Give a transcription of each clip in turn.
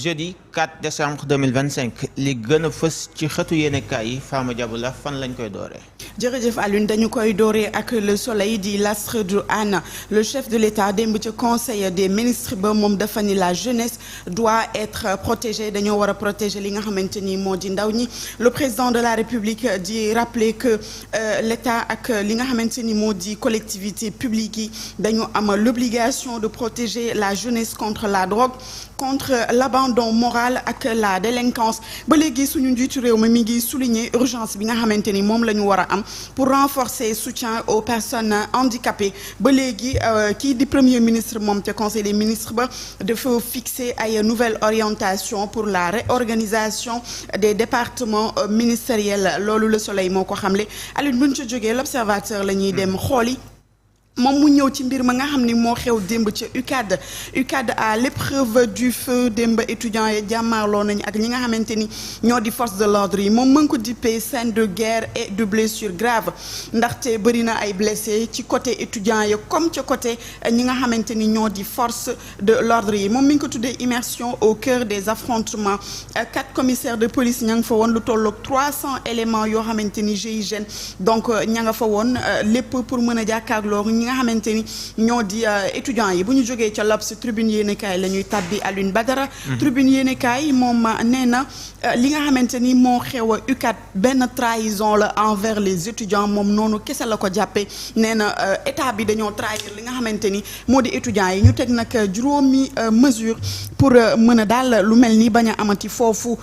jeudi 4 décembre 2025 li gën a fës ci xëtu yéenekaay yi Fama Diabou la fan lañ koy dooree. jërëjëf Alioune dañu koy dooree ak le soleil di l'Astre du Hann le chef de l'État démb ci conseil des ministres ba moom dafa ni la jeunesse doit être protégée dañoo war a protéger li nga xamante ni moo di ndaw ñi le président de la République di rappeler que l'État ak li nga xamante ni moo di collectivité publique yi dañu am l'obligation de protéger la jeunesse contre la drogue contre l'abandon moral ak la délinquance ba léegi suñu njiitu réew mi ngi souligner urgence bi nga xamante ni moom la ñu war a am pour renforcer soutien aux personnes handicapées ba léegi kii di premier ministre moom ca conseil des ministres ba dafa fixer ay nouvelles orientations pour la réorganisation des départements ministériels loolu le soleil moo ko xamle Alioune buñ ci jógee l'observateur la ñuy dem xooli moom mu ñëw ci mbir ma nga xam ni moo xew démb ca UCAD à l'épreuve du feu démb étudiants yi jàmmaarloo nañ ak ñi nga xamante ni ñoo di force de l'ordre yi moom mën ko dippee scène de guerre et de blessures graves ndaxte bëri na ay blessés ci côté étudiants yi comme ca côté ñi nga xamante ni ñoo di force de l'ordre yi moom mi ngi ko tuddee immersion au cœur des affrontements 4 commissaires de police ña nga fa woon lu tolloog 300 éléments yoo xamante ni GIGN donc ña nga fa woon lépp pour mën a jàkkaarloo ñi nga xamante ni ñoo di étudiants yi bu ñu jógee ca L'Obs tribune yéenekaay la ñuy tàbbi Alioune Badara tribune yéenekaay moom nee na li nga xamante ni moo xew a UCAD benn trahison la envers les étudiants moom noonu kese la ko jàppee nee na état bi dañoo trahir li nga xamante ni moo di étudiants yi ñu teg nag juróomi mesure pour mën a daal lu mel ni bañ a amati foofu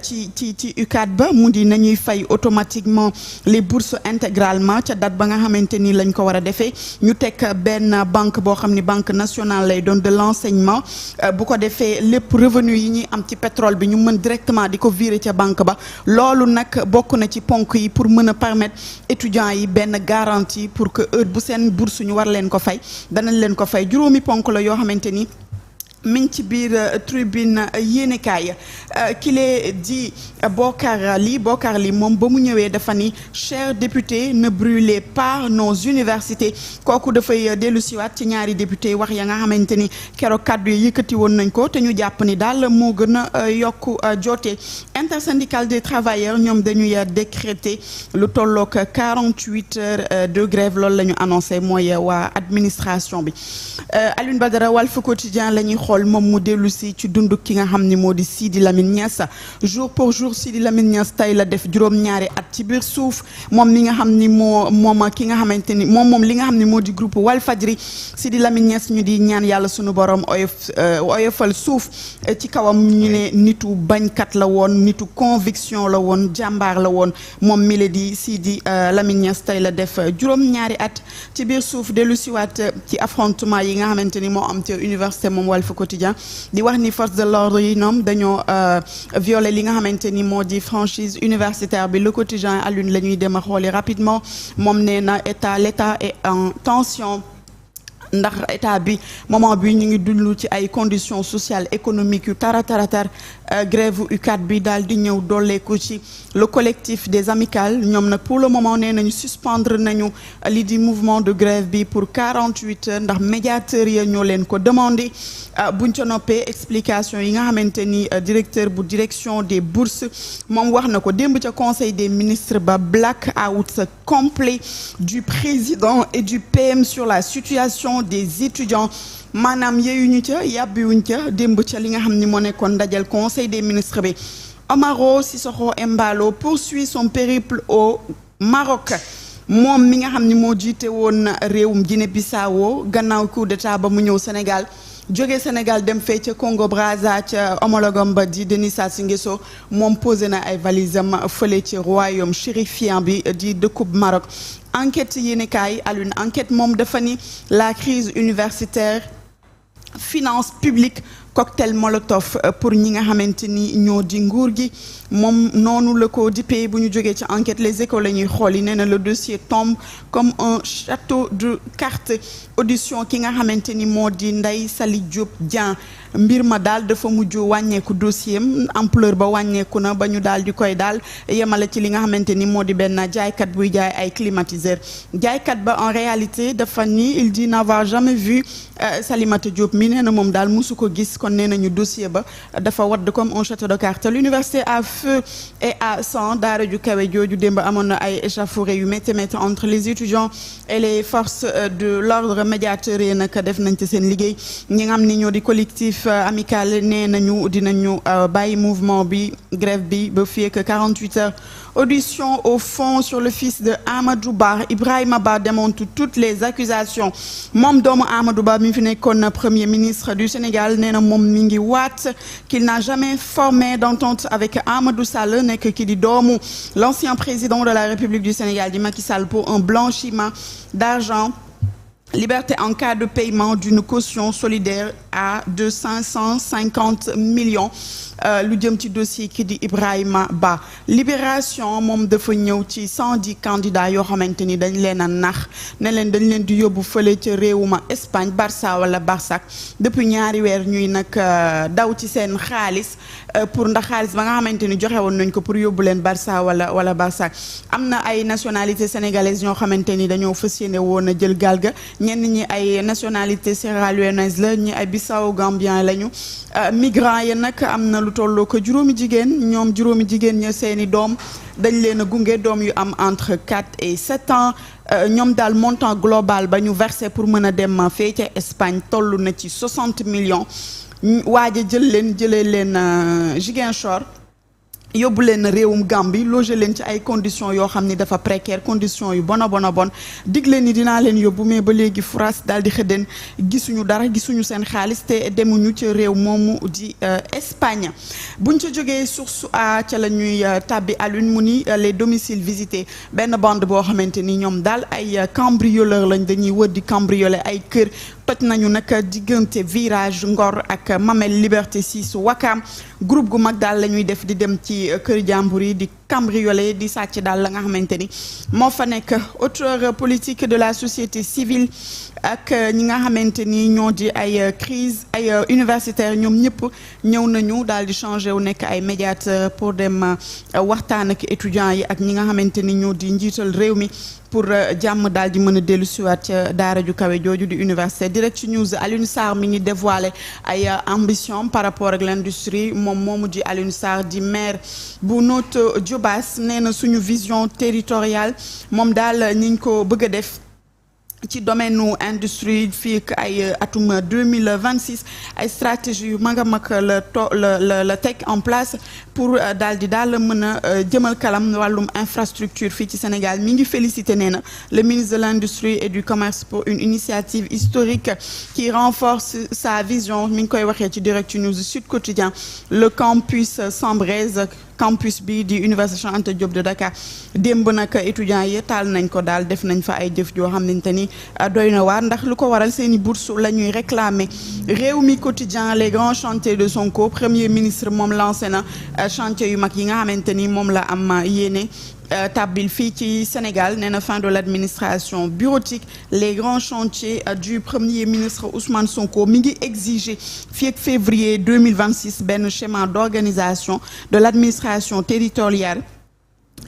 ci UCAD ba mu di nañuy fay automatiquement les bourses intégralement ca date ba nga xamante ni lañ ko war a defee ñu teg benn banque boo xam ni banque nationale lay doon de l'enseignement bu ko defee lépp revenu yi ñuy am ci pétrole bi ñu mën directement di ko virer ca banque ba loolu nag bokk na ci ponk yi pour mën a permettre étudiants yi benn garantie pour que heure bu seen bourse ñu war leen ko fay danañ leen ko fay juróomi ponk la yoo xamante ni mi ngi ci biir tribune yéenekaay kile di Bokar Ly moom ba mu ñëwee dafa ni chers députés ne brûlez pas nos universités kooku dafay dellu siwaat ci ñaari député wax ya nga xamante ni keroog kàddu yi yëkkati woon nañ ko te ñu jàpp ni daal moo gën a yokk joote intersyndical des travailleurs ñoom dañuy décréter lu tolloog 48 heures de grève loolu la ñu annoncé mooy waa administration bi Alioune Badara Walf Quotidien la ñuy xool moom mu dellu si ci dund ki nga xam ni moo di Sidi Lamine Niass jour pour jour Sidi Lamine Niass tey la def juróom-ñaari at ci biir suuf moom mi nga xam ni moom ki nga xamante ni moom li nga xam ni moo di groupe Walfadjri Sidi Lamine Niass ñu di ñaan yàlla sunu borom oyofal suuf ci kawam ñu ne nitu bañkat la woon nitu conviction la woon jàmbaar la woon moom mi la di Sidi Lamine Niass tey la def juróom-ñaari at ci biir suuf dellu siwaat ci affrontement yi nga xamante ni moo am ci université moom Walf Quotidien di wax ni force de l'ordre yi ñoom dañoo violer li nga xamante ni moo di franchise universitaire bi le quotidien Alioune la ñuy dem a xooli rapidement moom nee na l'État est en tension ndax état bi moment bi ñu ngi dund ci ay conditions sociales économiques yu tar grève UCAD bi daal di ñëw dolleeku ci le collectif des amicales ñoom nag pour le moment nee nañu suspendre nañu li di mouvement de grève bi pour 48 heures ndax médiateurs ya ñoo leen ko demandé buñ ca noppee explication yi nga xamante ni directeur bu direction des bourses moom wax na ko démb ca conseil des ministres ba blackout complet du président et du PM sur la situation des étudiants maanaam yeyuñu ca yàbbiwuñ ca démb ca li nga xam ni moo nekkoon ndajal conseil des ministres bi Omaro Sissoko Embalo poursuit son périple au Maroc moom mi nga xam ni moo jiite woon réewum Guinée-Bissau gannaaw coup d'état ba mu ñëw Sénégal jóge Sénégal dem fee ca Congo Brazza ca homologam ba di Denis Sassou Nguesso moom posé na ay valisam fële ci royaume chérifien bi di dëkkub Maroc enquête yéenekaay Alioune enquête moom dafa ni la crise universitaire finance publique cocktail molotov pour ñi nga xamante ni ñoo di nguur gi moom noonu la ko dippee bu ñu jógee ci enquête les écoles la ñuy xool yi nee na le dossier tombe comme un château de cartes audition ki nga xamante ni moo di Ndeye Saly Diop Dieng mbir ma daal dafa mujj wàññeeku dossier ampleur ba wàññeeku na ba ñu daal di koy daal yemale ci li nga xamante ni moo di benn jaaykat buy jaay ay climatiseur jaaykat ba en réalité dafa ni il dit n'avoir jamais vu Salimata Diop mi nee na moom daal mosu ko gis kon nee nañu dossier ba dafa wadd comme un château de cartes. L'université à feu et à sang daara ju kawe jooju démb amoon na ay échauffourées yu métti entre les étudiants et les forces de l'ordre. médiateurs yi nag def nañ ci seen liggéey ñi nga xam ni ñoo di collectif amical nee nañu dinañu bàyyi mouvement bi grève bi ba fii ak 48 heures. Audition au fond sur le fils de Amadou Ba. Ibrahima Ba démonte toutes les accusations moom doomu Amadou Ba mi fi nekkoon premier ministre du Sénégal nee na moom mi ngi waat qu'il n'a jamais formé d'entente avec Amadou Sall nekk ki di doomu l'ancien président de la République du Sénégal di Macky Sall pour un blanchiment d'argent. Liberté en cas de paiement d'une caution solidaire de 550 millions lu jëm ci dossier ki di Ibrahima Ba. Libération moom dafa ñëw ci 110 candidats yoo xamante ni dañ leen a nax ne leen dañ leen di yóbbu fële ca réewuma Espagne Barça wala Barsac depuis ñaari weer ñuy nag daw ci seen xaalis pour ndax xaalis ba nga xamante ni joxe woon nañ ko pour yóbbu leen Barça wala Barsac. am na ay nationalité sénégalaise ñoo xamante ni dañoo fas yéene woon a jël gaal ga ñenn ñi ay nationalité sierra-léonaise la ñi ay Bissau Gambien lañu migrants yi nag am na lu tolloo ko juróomi jigéen ña seeni doom dañ leen a gunge doom yu am entre 4 et 7 ans ñoom daal montant global ba ñu versé pour mën a dem fee ca Espagne toll na ci 60 millions waaja jëlee leen Ziguinchor yóbbu leen réewum Gambie loger leen ci ay conditions yoo xam ni dafa précaire conditions yu bon digle ni dinaa leen yóbbu mais ba léegi France daal di xëddeen gisuñu dara gisuñu seen xaalis te demuñu ci réew moomu di Espagne. buñ ca jógee source a ca la ñuy tàbbi Alioune mu ni les domiciles visités benn bande boo xamante ni ñoom daal ay cambrioleur lañ dañuy wër di cambrioler ay kër. toj nañu nag diggante virage Ngor ak Mamel Liberté 6 Wakam groupe gu mag daal la ñuy def di dem ci kër jàmbur yi di cambrioler di sàcc daal la nga xamante ni moo fa nekk. auteur politique de la société civile ak ñi nga xamante ni ñoo di ay crise ay universitaire ñoom ñëpp ñëw nañu daal di changer wu nekk ay médiateur pour dem waxtaan ak étudiants yi ak ñi nga xamante ni ñoo di njiital réew mi pour jàmm daal di mën a dellu siwaat ca daara ju kawe jooju di université. Direct News Alioune Sarr mi ngi dévoilé ay ambition par rapport ak l'industrie moom moomu di Alioune Sarr di maire bu Notto Diobass nee na suñu vision territoriale moom daal niñ ko bëgg a def ci domaine nu industrie fii ak ay atum 2026 ay stratégie yu mag a mag la teg en place pour daal mën a jëmal kalam wàllum infrastructure fii ci Sénégal mi ngi félicité nee na le ministre de l'industrie et du commerce pour une initiative historique qui renforce sa vision mi ngi koy waxee ci Direct News Sud Quotidien. Le campus Sambraise campus bi di Université Cheikh Anta Diop de Dakar démb nag étudiants yi taal nañ ko daal def nañ fa ay jëf joo xamante ni doy na waar ndax lu ko waral seeni bourse la ñuy réclamer. Rewmi Quotidien les grands chantiers de Sonko premier ministre moom lancé na chantier yu mag yi nga xamante ni moom la am yéene tabbil fii ci Sénégal nee na fin de l'administration bureautique les grands chantiers du premier ministre Ousmane Sonko mi ngi exiger fii ak février 2026 benn schéma d'organisation de l'administration territoriale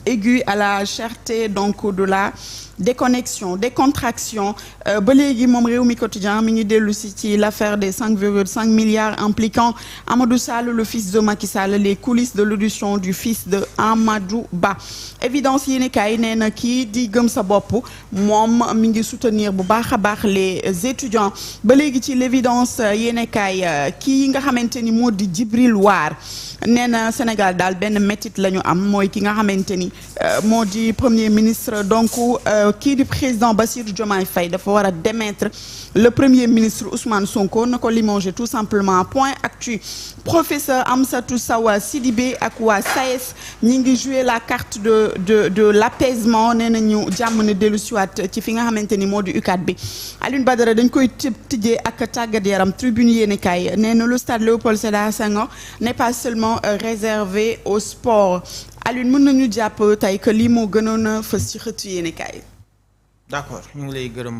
aiguë à la cherté donc de la décontraction ba léegi moom Rewmi Quotidien mi ngi dellu ci l'affaire des 5,5 milliards impliquant Amadou Sall le fils de Macky Sall les coulisses de l'audition du fils de Amadou Ba. Évidence yéeni kaay nee na kii di gëm sa bopp moom mi ngi soutenir bu baax a baax les étudiants ba léegi ci l'évidence yéeni kaay kii nga xamante ni moo di Djibril War nee na Sénégal daal benn métit la ñu am mooy ki nga xamante ni moo di premier ministre donc kii di président Bassirou Diomaye Faye dafa war a démettre le premier ministre Ousmane Sonko na ko limoger tout simplement. Point actu professeur Amsatou Sawa Sidibé ak waa SAES ñi ngi jouer la carte de l'apaisement nee nañu jàmm ne dellu siwaat ci fi nga xamante ni moo di UCAD bi. Alioune Badara dañ koy tijjee ak tàggat yaram tribune yéenekaay nee na le stade Léopold Sédar Senghor n'est pas seulement réservé au sport. Alioune mën nañu jàpp tey que lii moo gënoon a fës ci xëtu yéenekaay. D'accord ñu ngi lay gërëm.